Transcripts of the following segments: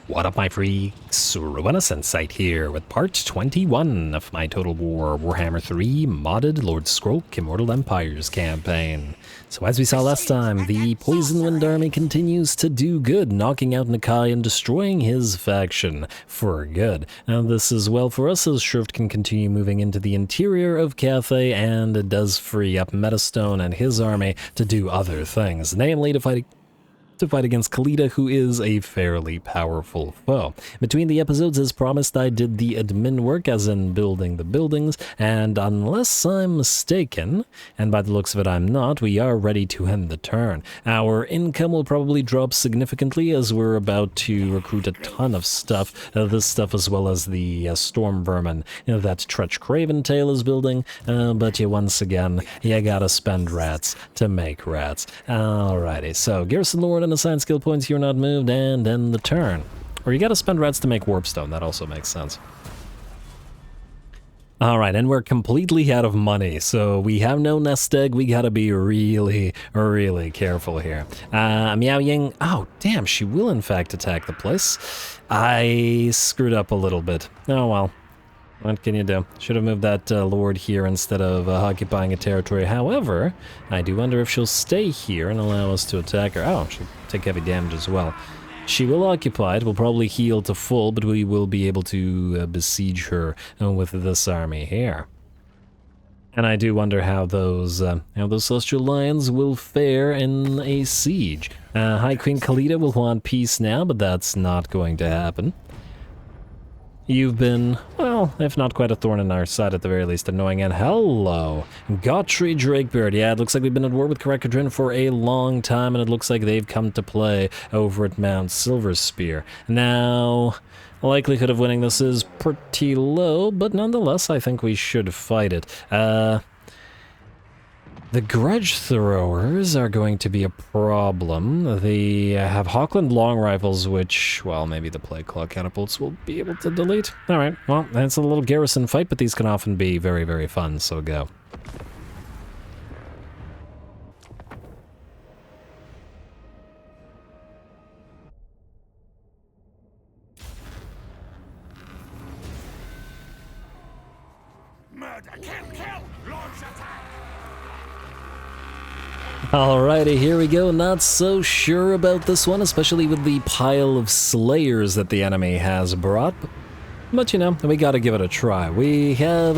What up, my freaks? RuinusInsight here with part 21 of my Total War Warhammer 3 modded Lord Skrolk Immortal Empires campaign. So as we saw last time, the Poison Wind army continues to do good, knocking out Nakai and destroying his faction for good. Now this is well for us as Shrift can continue moving into the interior of Cathay, and it does free up Metastone and his army to do other things, namely to fight against Khalida, who is a fairly powerful foe. Between the episodes, as promised, I did the admin work, as in building the buildings, and unless I'm mistaken, and by the looks of it I'm not, we are ready to end the turn. Our income will probably drop significantly as we're about to recruit a ton of stuff, this stuff as well as the Storm Vermin that Tretch Craventail is building, but once again, you gotta spend rats to make rats. Alrighty, so Garrison Lord and assign skill points, you're not moved, and end the turn. Or you gotta spend rats to make Warpstone, that also makes sense. Alright, and we're completely out of money, so we have no nest egg. We gotta be really, really careful here. Meow Ying, oh damn, she will in fact attack the place. I screwed up a little bit. Oh well. What can you do? Should have moved that Lord here instead of occupying a territory. However, I do wonder if she'll stay here and allow us to attack her. Oh, she'll take heavy damage as well. She will occupy it, will probably heal to full, but we will be able to besiege her with this army here. And I do wonder how those Celestial Lions will fare in a siege. High Queen Khalida will want peace now, but that's not going to happen. You've been, well, if not quite a thorn in our side, at the very least annoying. And hello, Gautry Drakebeard. Yeah, it looks like we've been at war with Karakadrin for a long time, and it looks like they've come to play over at Mount Silverspear. Now, likelihood of winning this is pretty low, but nonetheless, I think we should fight it. The Grudge Throwers are going to be a problem. They have Hawkland long rifles, which, well, maybe the Plague Claw catapults will be able to delete. Alright, well, it's a little garrison fight, but these can often be very, very fun, so go. Murder, kill, launch attack! Alrighty, here we go. Not so sure about this one, especially with the pile of slayers that the enemy has brought. But you know, we gotta give it a try. We have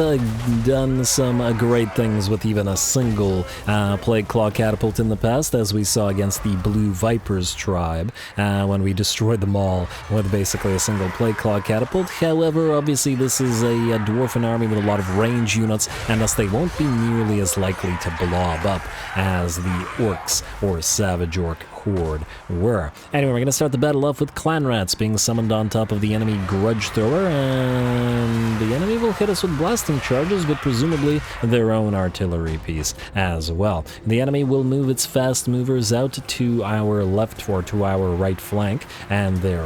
done some great things with even a single Plague Claw catapult in the past, as we saw against the Blue Vipers tribe, when we destroyed them all with basically a single Plague Claw catapult. However, obviously this is a Dwarven army with a lot of range units, and thus they won't be nearly as likely to blob up as the Orcs or Savage Orc horde were. Anyway, we're going to start the battle off with Clan Rats being summoned on top of the enemy Grudge Thrower, and the enemy will hit us with blasting charges, but presumably their own artillery piece as well. The enemy will move its fast movers out to our left or to our right flank and their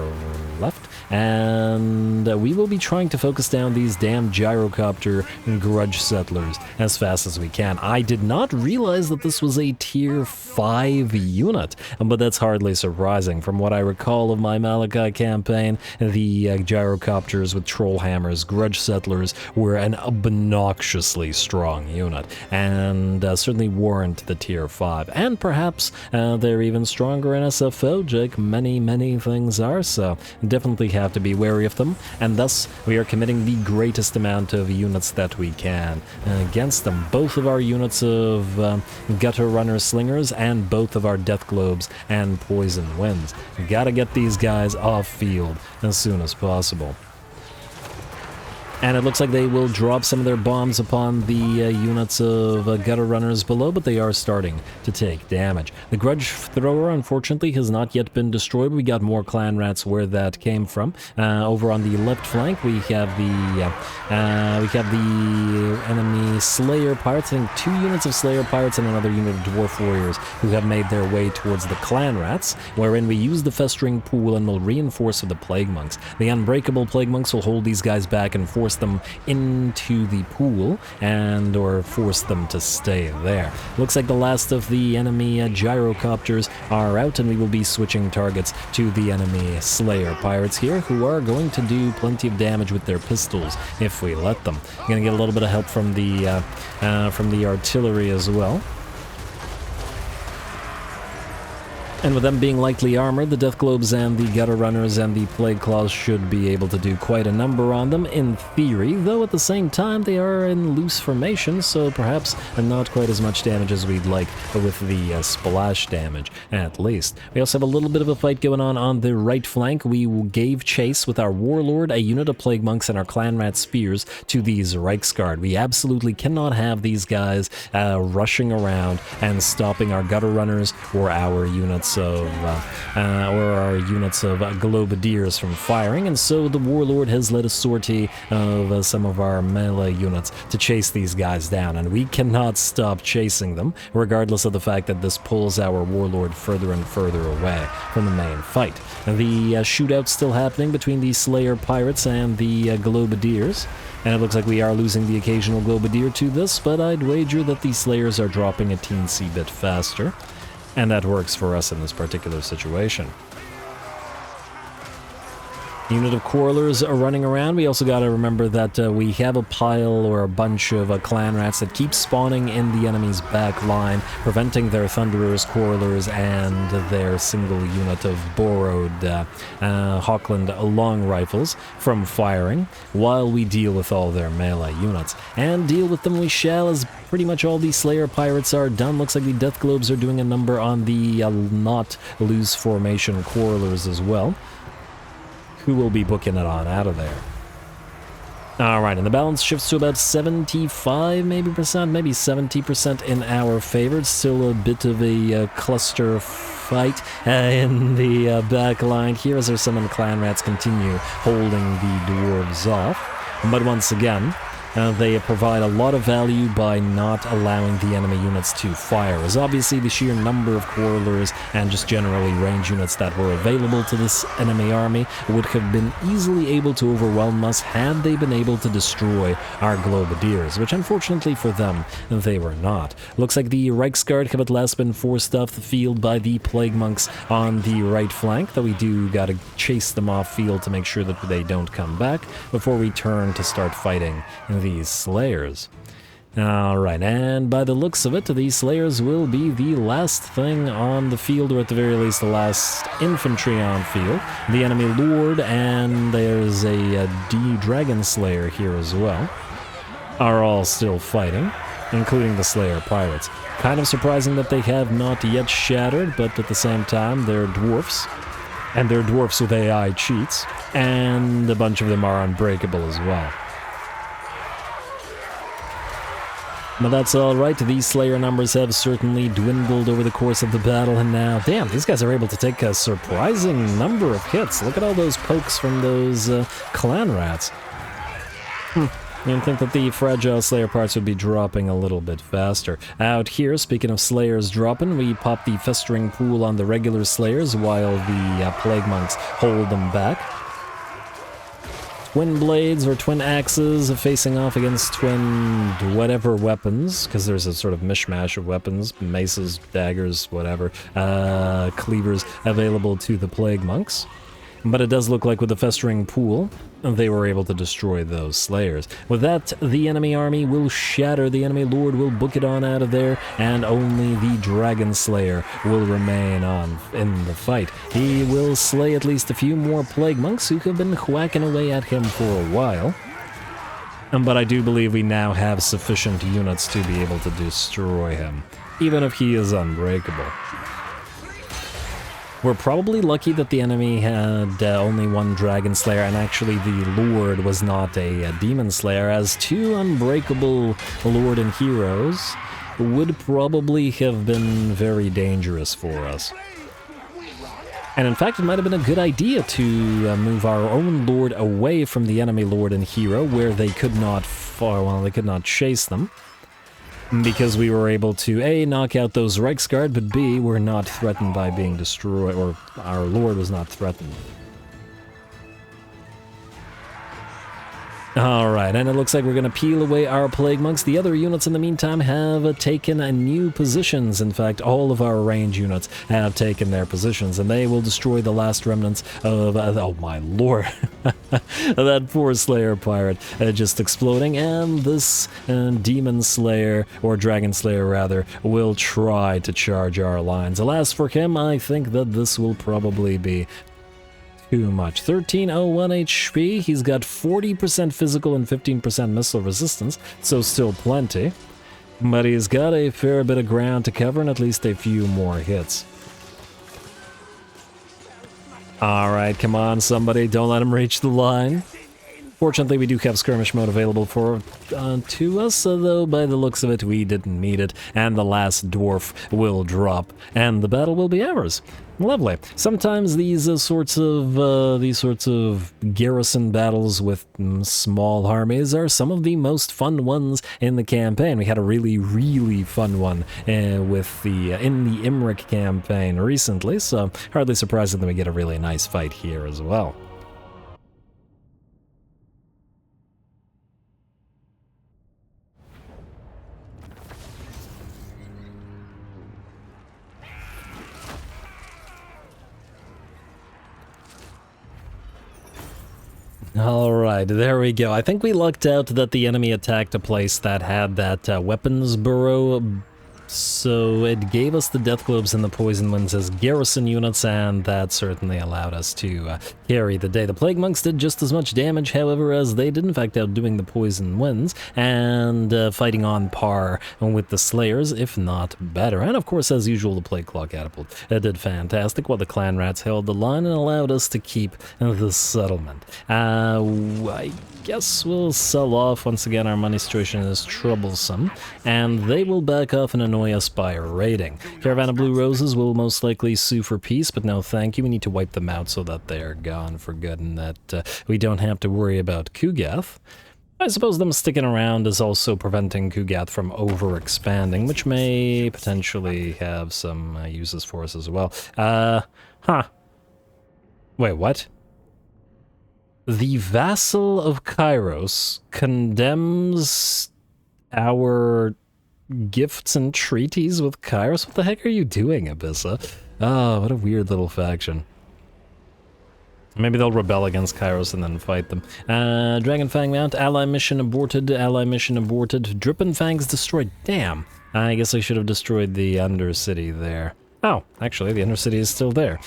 left, and we will be trying to focus down these damn gyrocopter Grudge Settlers as fast as we can. I did not realize that this was a tier 5 unit, but that's hardly surprising. From what I recall of my Malachi campaign, the gyrocopters with troll hammers, Grudge Settlers, were an obnoxiously strong unit, and certainly warrant the tier 5. And perhaps they're even stronger in SFO, like many things are, so definitely have to be wary of them, and thus we are committing the greatest amount of units that we can against them. Both of our units of Gutter Runner Slingers and both of our Death Globes and Poison Winds. We gotta get these guys off field as soon as possible. And it looks like they will drop some of their bombs upon the units of Gutter Runners below, but they are starting to take damage. The Grudge Thrower, unfortunately, has not yet been destroyed. We got more Clan Rats where that came from. Over on the left flank, we have the enemy Slayer Pirates. I think 2 units of Slayer Pirates and another unit of Dwarf Warriors who have made their way towards the Clan Rats, wherein we use the Festering Pool and will reinforce with the Plague Monks. The Unbreakable Plague Monks will hold these guys back and force force them into the pool and or force them to stay there. Looks like the last of the enemy gyrocopters are out, and we will be switching targets to the enemy Slayer pirates here, who are going to do plenty of damage with their pistols if we let them. Gonna get a little bit of help from the artillery as well. And with them being lightly armored, the Death Globes and the Gutter Runners and the Plague Claws should be able to do quite a number on them, in theory, though at the same time they are in loose formation, so perhaps not quite as much damage as we'd like with the splash damage, at least. We also have a little bit of a fight going on the right flank. We gave chase with our Warlord, a unit of Plague Monks, and our Clanrat Spears to these Reiksguard. We absolutely cannot have these guys rushing around and stopping our Gutter Runners or our units of Globadiers from firing, and so the Warlord has led a sortie of some of our melee units to chase these guys down, and we cannot stop chasing them, regardless of the fact that this pulls our Warlord further and further away from the main fight. The shootout's still happening between the Slayer Pirates and the Globadiers, and it looks like we are losing the occasional Globadier to this, but I'd wager that the Slayers are dropping a teensy bit faster. And that works for us in this particular situation. Unit of Quarrelers are running around. We also got to remember that we have a pile or a bunch of clan rats that keep spawning in the enemy's back line, preventing their Thunderers, Quarrelers, and their single unit of borrowed Hawkland long rifles from firing, while we deal with all their melee units. And deal with them we shall, as pretty much all these Slayer Pirates are done. Looks like the Death Globes are doing a number on the not loose formation Quarrelers as well, who will be booking it on out of there. Alright, and the balance shifts to about 75 maybe 70% in our favor. It's still a bit of a cluster fight in the back line here as our Summon Clan Rats continue holding the dwarves off. But once again, they provide a lot of value by not allowing the enemy units to fire, as obviously the sheer number of Quarrelers and just generally range units that were available to this enemy army would have been easily able to overwhelm us had they been able to destroy our Globadiers, which unfortunately for them, they were not. Looks like the Reiksguard have at last been forced off the field by the Plague Monks on the right flank, though we do gotta chase them off field to make sure that they don't come back before we turn to start fighting these Slayers. Alright, and by the looks of it, these Slayers will be the last thing on the field, or at the very least the last infantry on field. The enemy Lord, and there's a Dragon Slayer here as well, are all still fighting, including the Slayer Pirates. Kind of surprising that they have not yet shattered, but at the same time they're dwarfs, and they're dwarfs with AI cheats, and a bunch of them are unbreakable as well. But that's alright, these Slayer numbers have certainly dwindled over the course of the battle, and now, damn, these guys are able to take a surprising number of hits. Look at all those pokes from those clan rats. You'd think that the fragile Slayer parts would be dropping a little bit faster. Out here, speaking of Slayers dropping, we pop the Festering Pool on the regular Slayers while the Plague Monks hold them back. Twin blades or twin axes facing off against twin whatever weapons, because there's a sort of mishmash of weapons, maces, daggers, whatever, cleavers available to the Plague Monks. But it does look like with the Festering Pool, they were able to destroy those Slayers. With that, the enemy army will shatter, the enemy Lord will book it on out of there, and only the Dragon Slayer will remain on in the fight. He will slay at least a few more Plague Monks who have been whacking away at him for a while. But I do believe we now have sufficient units to be able to destroy him, even if he is unbreakable. We're probably lucky that the enemy had only one Dragon Slayer, and actually the Lord was not a Demon Slayer, as two unbreakable Lord and Heroes would probably have been very dangerous for us. And in fact, it might have been a good idea to move our own Lord away from the enemy Lord and Hero, where they could not they could not chase them. Because we were able to, A, knock out those Reiksguard, but B, we're not threatened by being destroyed, or our Lord was not threatened. Alright, and it looks like we're going to peel away our Plague Monks. The other units in the meantime have taken new positions. In fact, all of our range units have taken their positions, and they will destroy the last remnants of, oh my lord, that poor Slayer pirate just exploding, and this Demon Slayer, or Dragon Slayer rather, will try to charge our lines. Alas for him, I think that this will probably be too much. 1301 HP, he's got 40% physical and 15% missile resistance, so still plenty. But he's got a fair bit of ground to cover and at least a few more hits. Alright, come on somebody, don't let him reach the line. Fortunately, we do have skirmish mode available to us, though by the looks of it, we didn't need it, and the last dwarf will drop, and the battle will be ours. Lovely. Sometimes these sorts of garrison battles with small armies are some of the most fun ones in the campaign. We had a really fun one with the in the Imric campaign recently, so hardly surprising that we get a really nice fight here as well. Alright, there we go. I think we lucked out that the enemy attacked a place that had that weapons burrow, so it gave us the death globes and the poison winds as garrison units, and that certainly allowed us to carry the day. The Plague Monks did just as much damage, however, as they did in fact outdoing the poison winds and fighting on par with the Slayers, if not better. And of course, as usual, the Plague Claw Catapult did fantastic, while the Clan Rats held the line and allowed us to keep the settlement. I guess we'll sell off. Once again, our money situation is troublesome, and they will back off and annoy us by raiding. Caravan of Blue Roses will most likely sue for peace, but no thank you. We need to wipe them out so that they're gone for good and that we don't have to worry about Kugath. I suppose them sticking around is also preventing Kugath from over-expanding, which may potentially have some uses for us as well. Wait, what? The Vassal of Kairos condemns our gifts and treaties with Kairos? What the heck are you doing, Abyssa? Oh, what a weird little faction. Maybe they'll rebel against Kairos and then fight them. Dragonfang Mount, ally mission aborted, Drippin' Fangs destroyed. Damn. I guess I should have destroyed the Undercity there. Oh, actually, the Undercity is still there.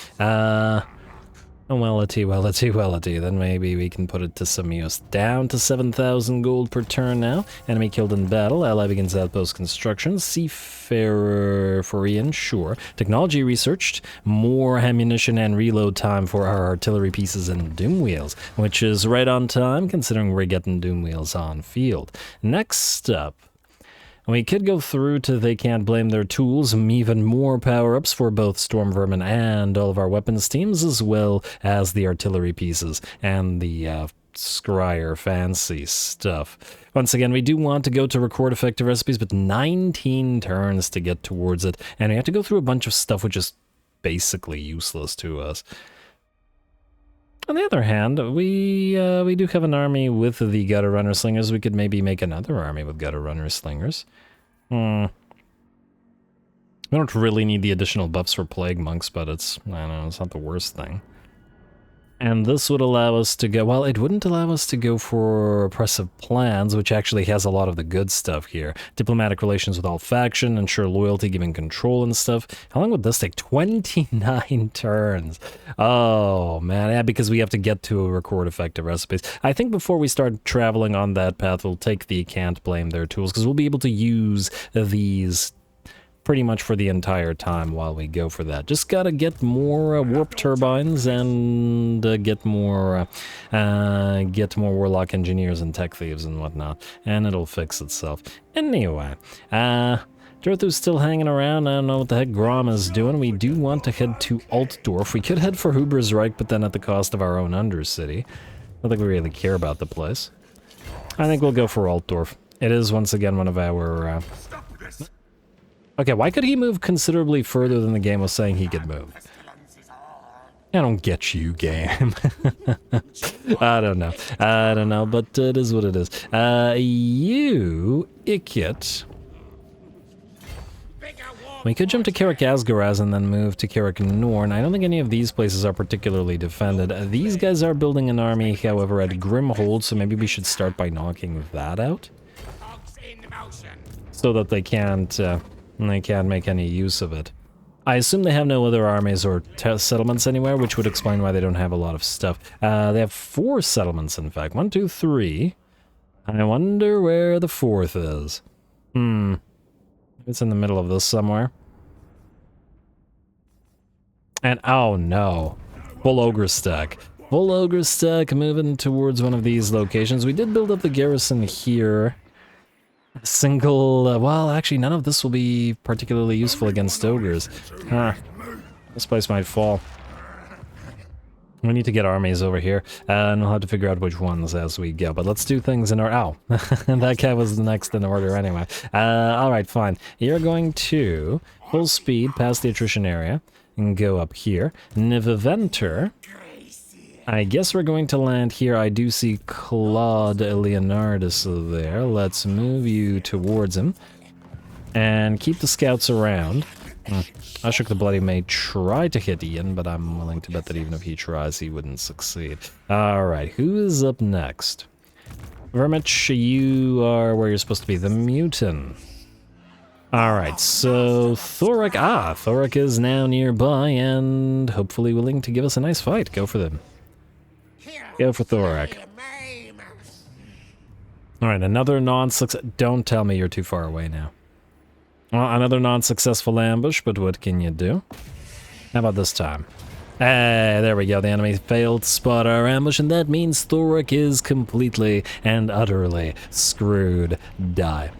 Wellity, then maybe we can put it to some use. Down to 7,000 gold per turn now. Enemy killed in battle. Ally begins outpost construction. Seafarer for Ian, sure. Technology researched. More ammunition and reload time for our artillery pieces and doom wheels, which is right on time considering we're getting doom wheels on field. Next up, we could go through to They Can't Blame Their Tools, even more power-ups for both Storm Vermin and all of our weapons teams, as well as the artillery pieces and the Scryer fancy stuff. Once again, we do want to go to record effective recipes, but 19 turns to get towards it, and we have to go through a bunch of stuff which is basically useless to us. On the other hand, we do have an army with the Gutter Runner Slingers. We could maybe make another army with Gutter Runner Slingers. We don't really need the additional buffs for Plague Monks, but it's, I don't know, it's not the worst thing. And this would allow us to go, well, it wouldn't allow us to go for Oppressive Plans, which actually has a lot of the good stuff here. Diplomatic relations with all faction, ensure loyalty, giving control and stuff. How long would this take? 29 turns. Oh, man, yeah, because we have to get to record effective recipes. I think before we start traveling on that path, we'll take the Can't Blame Their Tools, because we'll be able to use these pretty much for the entire time while we go for that. Just gotta get more warp turbines and get more warlock engineers and tech thieves and whatnot, and it'll fix itself. Anyway, Jorthu's still hanging around. I don't know what the heck Grom is doing. We do want to head to Altdorf. We could head for Huber's Reich, but then at the cost of our own Undercity. I don't think we really care about the place. I think we'll go for Altdorf. It is once again one of our Okay, why could he move considerably further than the game was saying he could move? Pestilens is on. I don't get you, game. I don't know, but it is what it is. You, Ikit. We could jump to Karak Asgaraz and then move to Karak Norn. I don't think any of these places are particularly defended. These guys are building an army, however, at Grimhold, so maybe we should start by knocking that out. So that they can't make any use of it. I assume they have no other armies or settlements anywhere, which would explain why they don't have a lot of stuff. They have 4 settlements, in fact. 1, 2, 3. I wonder where the 4th is. It's in the middle of this somewhere. And, oh no. Full ogre stack. Full ogre stack moving towards one of these locations. We did build up the garrison here. Single, well, actually, none of this will be particularly useful against ogres. Huh. This place might fall. We need to get armies over here, and we'll have to figure out which ones as we go. But let's do things in our... Oh, that guy was next in order anyway. Alright, fine. You're going to full speed past the attrition area and go up here. Nivaventer. I guess we're going to land here. I do see Claude Leonardus there. Let's move you towards him. And keep the scouts around. Ashok the Bloody may try to hit Ian, but I'm willing to bet that even if he tries, he wouldn't succeed. Alright, who is up next? Vermich, you are where you're supposed to be. The Mutant. Alright, so Thorek... Thorek is now nearby and hopefully willing to give us a nice fight. Go for them. Go for Thorek. Alright, another non-success... Don't tell me you're too far away now. Well, another non-successful ambush, but what can you do? How about this time? Hey, there we go. The enemy failed to spot our ambush, and that means Thorek is completely and utterly screwed. Die.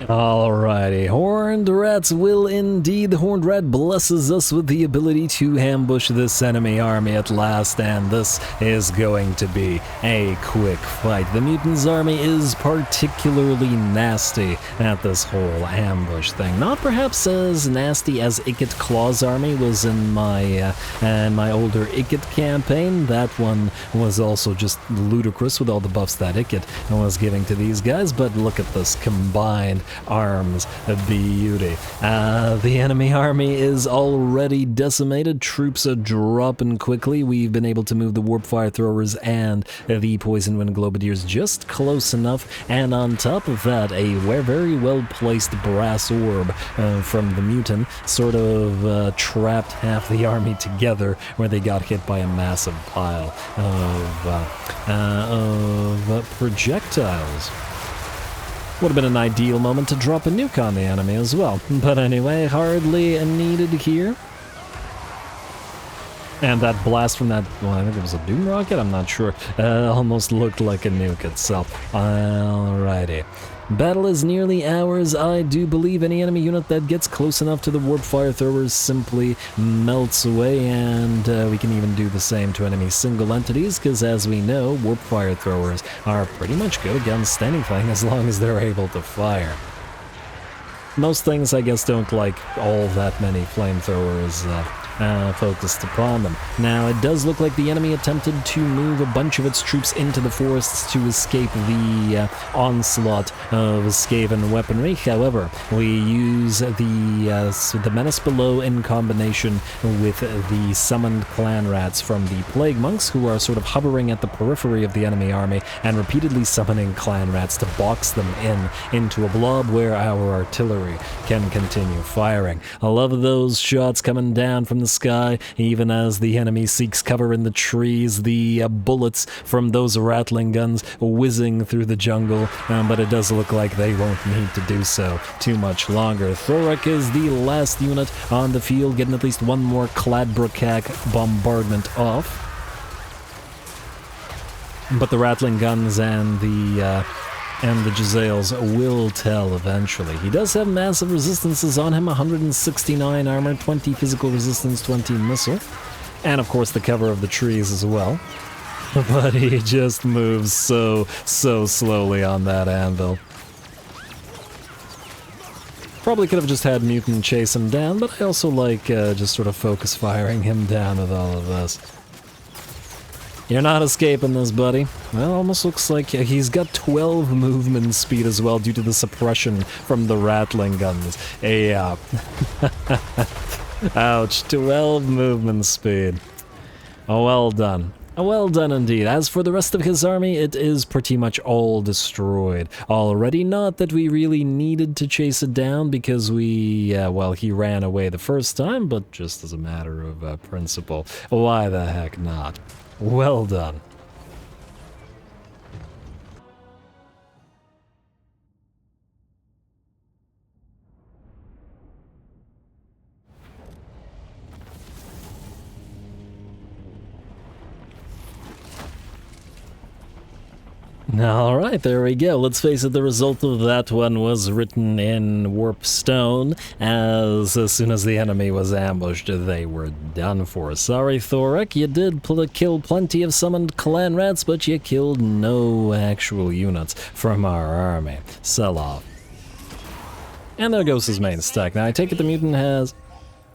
Alrighty, Horned Rats will indeed. The Horned Rat blesses us with the ability to ambush this enemy army at last, and this is going to be a quick fight. The Mutant's army is particularly nasty at this whole ambush thing. Not perhaps as nasty as Ikit Claw's army was in my older Ikit campaign. That one was also just ludicrous with all the buffs that Ikit was giving to these guys, but look at this combined arms beauty. The enemy army is already decimated. Troops are dropping quickly. We've been able to move the warp fire throwers and the poison wind globadiers just close enough, and on top of that, a very well placed brass orb from the mutant sort of trapped half the army together, where they got hit by a massive pile of projectiles. Would have been an ideal moment to drop a nuke on the enemy as well. But anyway, hardly needed here. And that blast from that, well, I think it was a Doom rocket, I'm not sure, almost looked like a nuke itself. Alrighty. Battle is nearly ours. I do believe any enemy unit that gets close enough to the warp fire throwers simply melts away, and we can even do the same to enemy single entities, because as we know, warp fire throwers are pretty much good against anything as long as they're able to fire. Most things, I guess, don't like all that many flamethrowers focused upon them. Now, it does look like the enemy attempted to move a bunch of its troops into the forests to escape the onslaught of Skaven weaponry. However, we use the Menace Below in combination with the summoned clan rats from the Plague Monks, who are sort of hovering at the periphery of the enemy army and repeatedly summoning clan rats to box them into a blob where our artillery can continue firing. I love those shots coming down from the sky, even as the enemy seeks cover in the trees, the bullets from those rattling guns whizzing through the jungle, but it does look like they won't need to do so too much longer. Thorek is the last unit on the field, getting at least one more Cladbrokak bombardment off. But the rattling guns and the Jezzails will tell eventually. He does have massive resistances on him, 169 armor, 20 physical resistance, 20 missile. And of course the cover of the trees as well. But he just moves so slowly on that anvil. Probably could have just had Mutant chase him down, but I also like just sort of focus firing him down with all of this. You're not escaping this, buddy. Well, almost looks like he's got 12 movement speed as well due to the suppression from the rattling guns. Yeah. Ouch, 12 movement speed. Oh, well done. Well done indeed. As for the rest of his army, it is pretty much all destroyed already. Not that we really needed to chase it down because well, he ran away the first time, but just as a matter of principle. Why the heck not? Well done. Alright, there we go. Let's face it, the result of that one was written in warp stone, as soon as the enemy was ambushed, they were done for. Sorry, Thorek, you did kill plenty of summoned clan rats, but you killed no actual units from our army. Sell off. And there goes his main stack. Now, I take it the mutant has...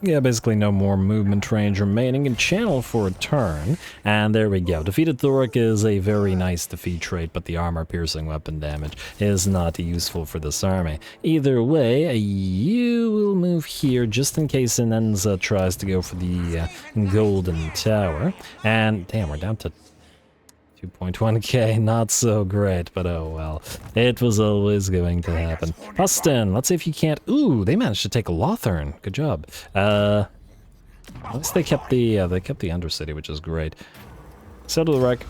yeah, basically no more movement range remaining and channel for a turn. And there we go. Defeated Thorek is a very nice defeat trait, but the armor-piercing weapon damage is not useful for this army. Either way, you will move here just in case Inenza tries to go for the golden tower. And, damn, we're down to 2.1k, not so great, but oh well. It was always going to happen. Pustin, let's see if you can't... ooh, they managed to take a Lothern. Good job. At least they kept the Undercity, which is great. So to the wreck.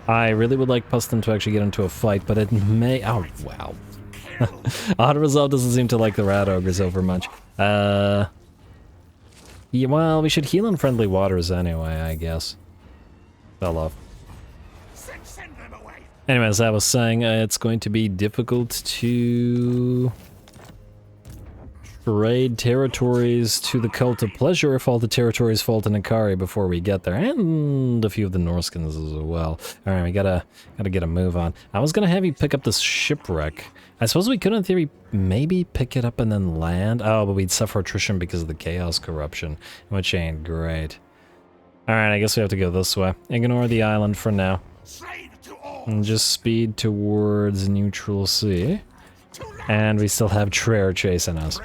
I really would like Pustin to actually get into a fight, but it may... oh, wow. Odd Resolve doesn't seem to like the Rat Ogres over much. Yeah, well, we should heal in Friendly Waters anyway, I guess. Fell off. Anyway, as I was saying, it's going to be difficult to trade territories to the Cult of Pleasure if all the territories fall to Nakari before we get there, and a few of the Norskins as well. Alright, we gotta get a move on. I was gonna have you pick up this shipwreck. I suppose we could, in theory, maybe pick it up and then land. Oh, but we'd suffer attrition because of the Chaos Corruption, which ain't great. Alright, I guess we have to go this way. Ignore the island for now. And just speed towards Neutral Sea. And we still have Traer chasing us.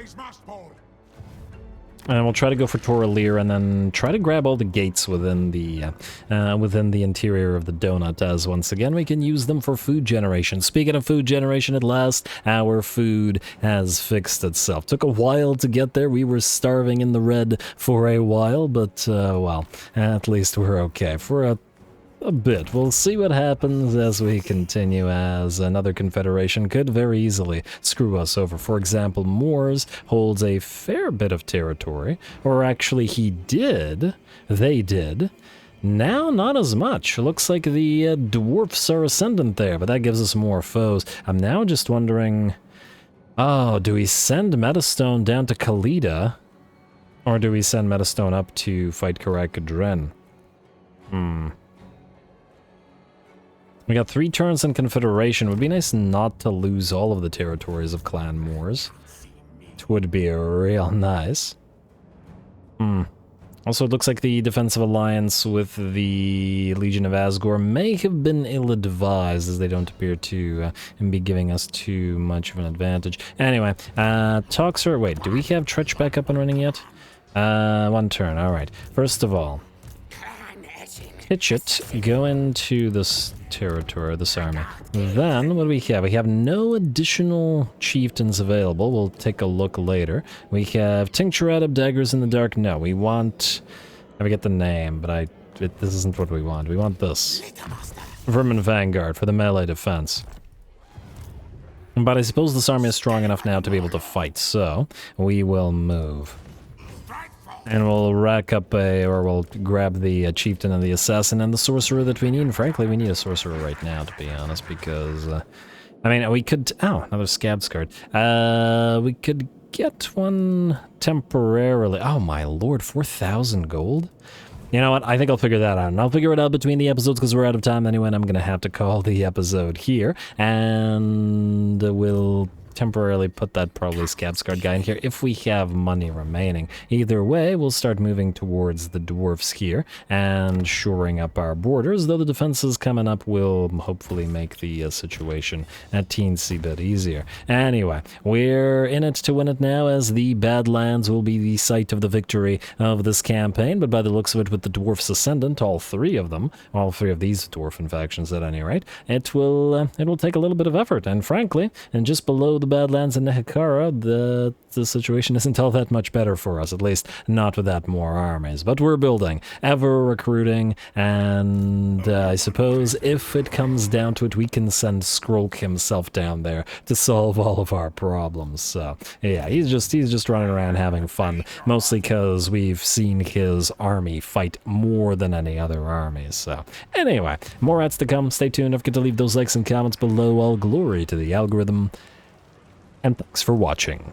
And we'll try to go for Toralir and then try to grab all the gates within the interior of the donut, as once again we can use them for food generation. Speaking of food generation, at last our food has fixed itself. Took a while to get there. We were starving in the red for a while, but well, at least we're okay for a bit. We'll see what happens as we continue, as another confederation could very easily screw us over. For example, Moors holds a fair bit of territory, or actually they did. Now, not as much. Looks like the dwarfs are ascendant there, but that gives us more foes. I'm now just wondering, oh, do we send Metastone down to Khalida, or do we send Metastone up to fight Karak-Kadren? We got 3 turns in Confederation. It would be nice not to lose all of the territories of Clan Moors. It would be real nice. Also, it looks like the defensive alliance with the Legion of Asgore may have been ill-advised, as they don't appear to be giving us too much of an advantage. Anyway, Toxer... wait, do we have Tretch back up and running yet? 1 turn, alright. First of all, pitch it, go into this territory, this army. Then, what do we have? We have no additional chieftains available. We'll take a look later. We have Tincturata, Daggers in the Dark. No, we want... I forget the name, but this isn't what we want. We want this. Vermin Vanguard for the melee defense. But I suppose this army is strong enough now to be able to fight, so we will move. And we'll rack up we'll grab the Chieftain and the Assassin and the Sorcerer that we need. And frankly, we need a Sorcerer right now, to be honest, because, I mean, we could... oh, another Scab's card. We could get one temporarily. Oh, my lord, 4,000 gold? You know what? I think I'll figure that out. And I'll figure it out between the episodes because we're out of time anyway, and I'm going to have to call the episode here. And we'll temporarily put that probably Scabsguard guy in here if we have money remaining. Either way, we'll start moving towards the dwarfs here and shoring up our borders, though the defenses coming up will hopefully make the situation a teensy bit easier. Anyway, we're in it to win it now, as the Badlands will be the site of the victory of this campaign, but by the looks of it, with the dwarfs ascendant, all three of these dwarfen factions at any rate, it will take a little bit of effort, and frankly, and just below the Badlands in Nehekara, the situation isn't all that much better for us, at least not without more armies. But we're building, ever recruiting, and I suppose if it comes down to it, we can send Skrolk himself down there to solve all of our problems. So yeah, he's just running around having fun, mostly because we've seen his army fight more than any other armies. So anyway, more ads to come. Stay tuned. Don't forget to leave those likes and comments below. All glory to the algorithm. And thanks for watching.